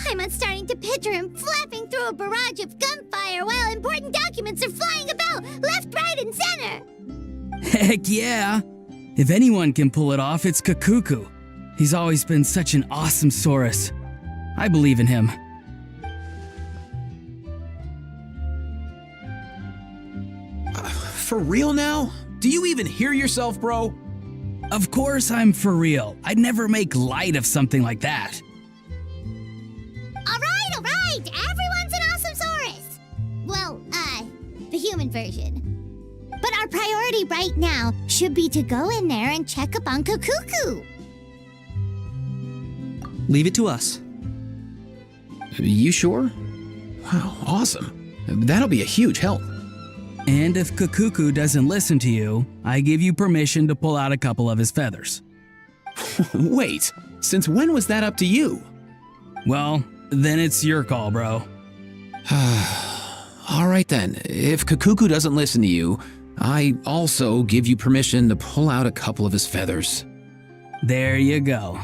I'm starting to picture him flapping through a barrage of gunfire while important documents are flying about left, right, and center. Heck yeah! If anyone can pull it off, it's Kakuku. He's always been such an awesome Saurus. I believe in him. For real now? Do you even hear yourself, bro? Of course I'm for real. I'd never make light of something like that. All right. Everyone's an awesome Saurus. Well, the human version. But our priority right now should be to go in there and check up on Kakuku. Leave it to us. You sure? Wow, awesome. That'll be a huge help. And if Kakuku doesn't listen to you, I give you permission to pull out a couple of his feathers. Wait, since when was that up to you? Well, then it's your call, bro. All right then, if Kakuku doesn't listen to you, I also give you permission to pull out a couple of his feathers. There you go.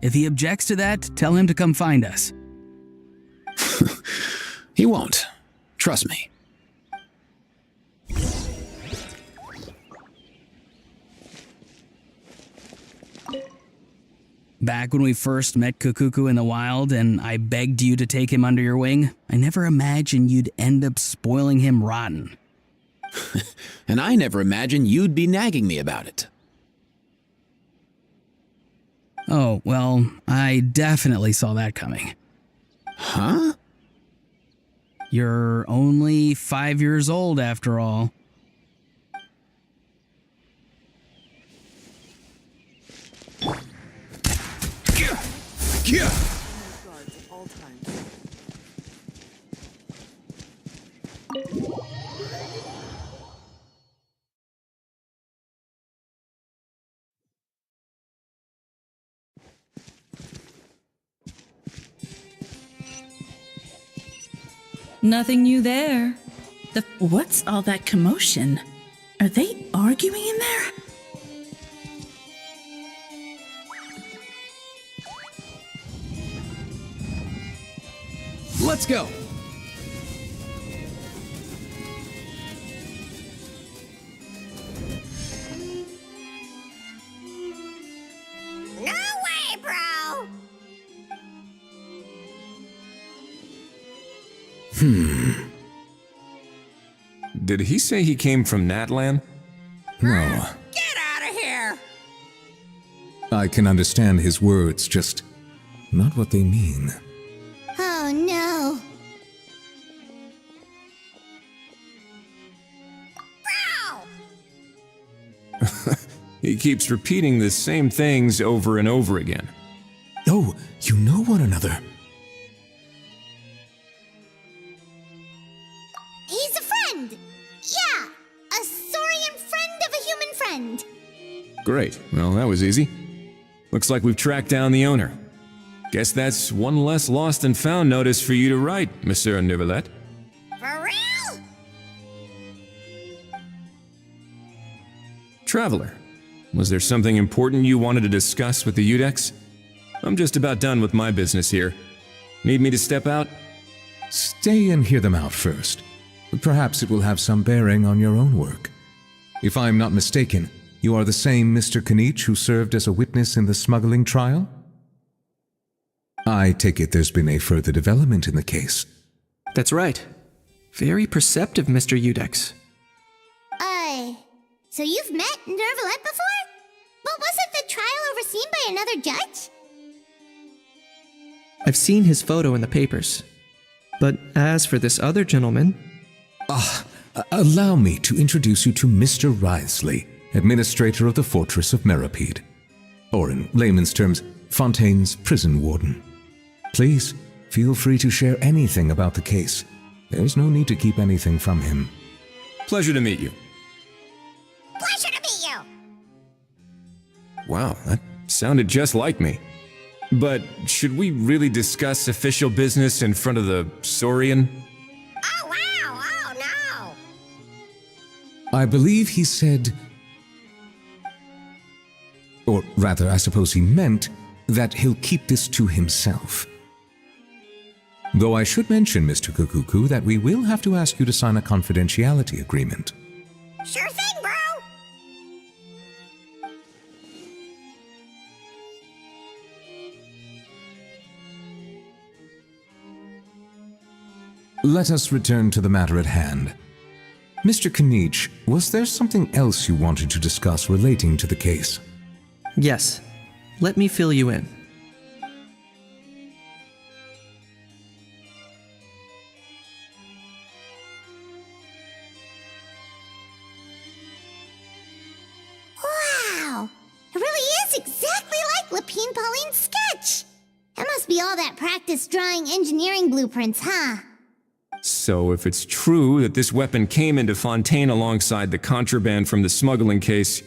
If he objects to that, tell him to come find us. He won't. Trust me. Back when we first met Kakuku in the wild and I begged you to take him under your wing, I never imagined you'd end up spoiling him rotten. And I never imagined you'd be nagging me about it. Oh, well, I definitely saw that coming. Huh? You're only 5 years old after all. Nothing new there. What's all that commotion? Are they arguing in there? Let's go. No way, bro! Did he say he came from Natlan? No. Get out of here! I can understand his words, just not what they mean. Oh no. Bro! He keeps repeating the same things over and over again. Oh, you know one another. He's a friend! Yeah! A Saurian friend of a human friend! Great. Well, that was easy. Looks like we've tracked down the owner. Guess that's one less lost and found notice for you to write, Monsieur Neuvillette. For real? Traveler, was there something important you wanted to discuss with the Udex? I'm just about done with my business here. Need me to step out? Stay and hear them out first. Perhaps it will have some bearing on your own work. If I am not mistaken, you are the same Mr. Kinich who served as a witness in the smuggling trial? I take it there's been a further development in the case. That's right. Very perceptive, Mr. Udex. So you've met Neuvillette before? But wasn't the trial overseen by another judge? I've seen his photo in the papers. But as for this other gentleman... Allow me to introduce you to Mr. Wriothesley, administrator of the Fortress of Meripede. Or in layman's terms, Fontaine's prison warden. Please, feel free to share anything about the case. There's no need to keep anything from him. Pleasure to meet you. Pleasure to meet you! Wow, that sounded just like me. But should we really discuss official business in front of the Saurian? Oh wow! Oh no! I believe he said... Or rather, I suppose he meant that he'll keep this to himself. Though I should mention, Mr. Kukuku, that we will have to ask you to sign a confidentiality agreement. Sure thing, bro! Let us return to the matter at hand. Mr. Kinich, was there something else you wanted to discuss relating to the case? Yes. Let me fill you in. Wow! It really is exactly like Lapine Pauline's sketch! That must be all that practice drawing engineering blueprints, huh? So if it's true that this weapon came into Fontaine alongside the contraband from the smuggling case,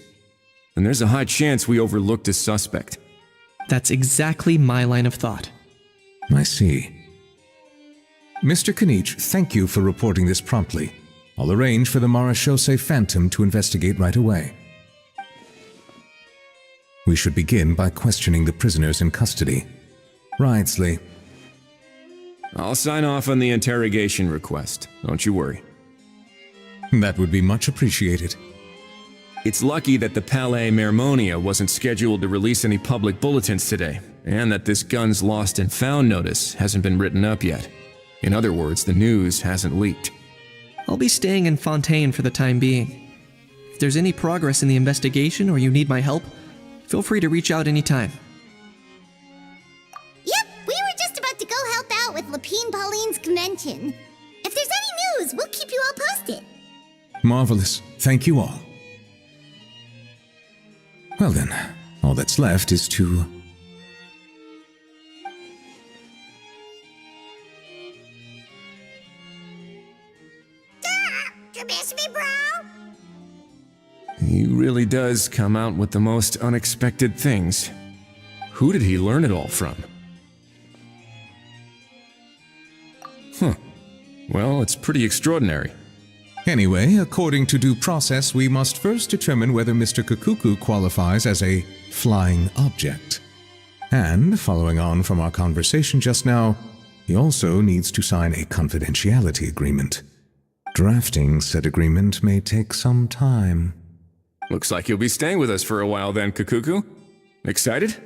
then there's a high chance we overlooked a suspect. That's exactly my line of thought. I see. Mr. Kinich, thank you for reporting this promptly. I'll arrange for the Marechaussee Phantom to investigate right away. We should begin by questioning the prisoners in custody. Wriothesley. I'll sign off on the interrogation request, don't you worry. That would be much appreciated. It's lucky that the Palais Mermonia wasn't scheduled to release any public bulletins today, and that this guns lost and found notice hasn't been written up yet. In other words, the news hasn't leaked. I'll be staying in Fontaine for the time being. If there's any progress in the investigation or you need my help, feel free to reach out anytime. out with Lapine Pauline's convention. If there's any news, we'll keep you all posted. Marvelous. Thank you all. Well then, all that's left is to... You miss me, bro? He really does come out with the most unexpected things. Who did he learn it all from? Huh. Well, it's pretty extraordinary. Anyway, according to due process, we must first determine whether Mr. Kakuku qualifies as a flying object. And, following on from our conversation just now, he also needs to sign a confidentiality agreement. Drafting said agreement may take some time. Looks like you'll be staying with us for a while then, Kakuku. Excited?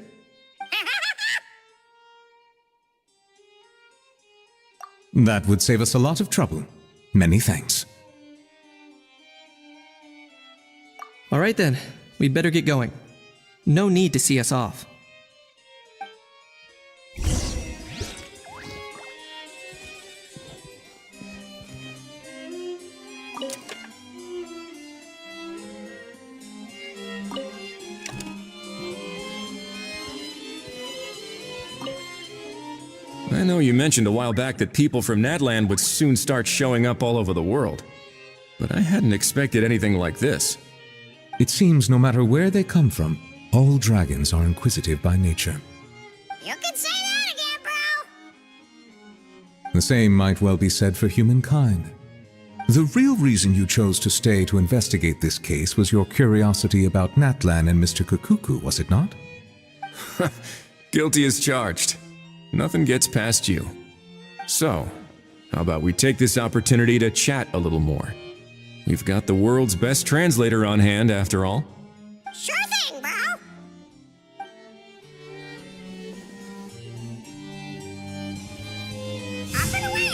That would save us a lot of trouble. Many thanks. All right then, we'd better get going. No need to see us off. I know you mentioned a while back that people from Natland would soon start showing up all over the world, but I hadn't expected anything like this. It seems no matter where they come from, all dragons are inquisitive by nature. You can say that again, bro. The same might well be said for humankind. The real reason you chose to stay to investigate this case was your curiosity about Natlan and Mr. Kakuku, was it not? Guilty as charged. Nothing gets past you. So, how about we take this opportunity to chat a little more? We've got the world's best translator on hand, after all. Sure thing, bro. Off and away.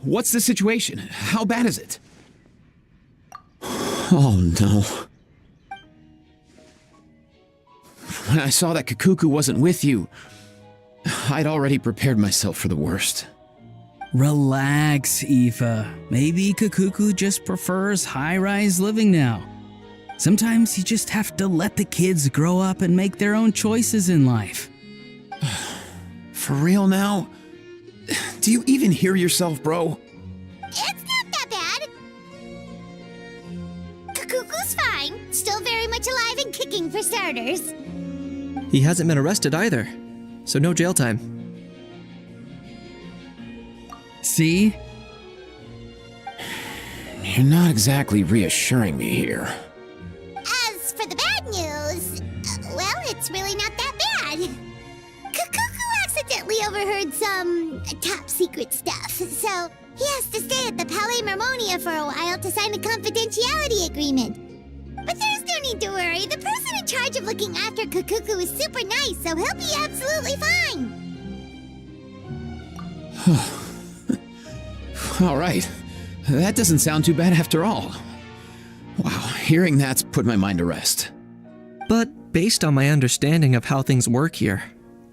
What's the situation? How bad is it? Oh no. When I saw that Kakuku wasn't with you, I'd already prepared myself for the worst. Relax, Aoife. Maybe Kakuku just prefers high-rise living now. Sometimes you just have to let the kids grow up and make their own choices in life. For real now? Do you even hear yourself, bro? It's not that bad. Kakuku's fine. Still very much alive and kicking for starters. He hasn't been arrested either, so no jail time. See? You're not exactly reassuring me here. As for the bad news, well, it's really not that bad. Kakuku accidentally overheard some top secret stuff, so he has to stay at the Palais Mermonia for a while to sign a confidentiality agreement. But there's no need to worry. The person in charge of looking after Kakuku is super nice, so he'll be absolutely fine. All right. That doesn't sound too bad after all. Wow, hearing that's put my mind to rest. But based on my understanding of how things work here,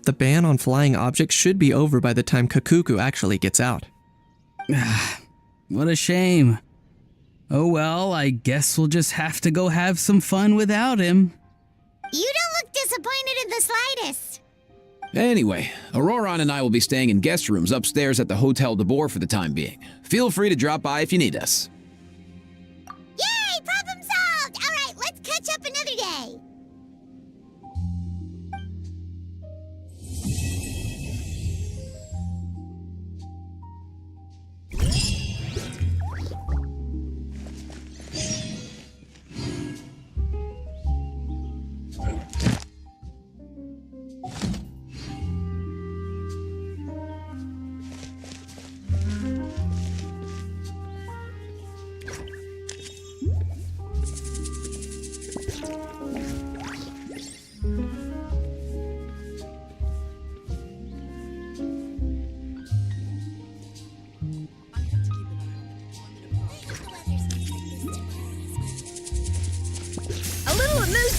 the ban on flying objects should be over by the time Kakuku actually gets out. What a shame. Oh well, I guess we'll just have to go have some fun without him. You don't look disappointed in the slightest. Anyway, Auroron and I will be staying in guest rooms upstairs at the Hotel de Boer for the time being. Feel free to drop by if you need us. Yay! Problem solved! All right, let's catch up another day.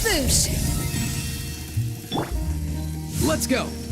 Boosh! Let's go.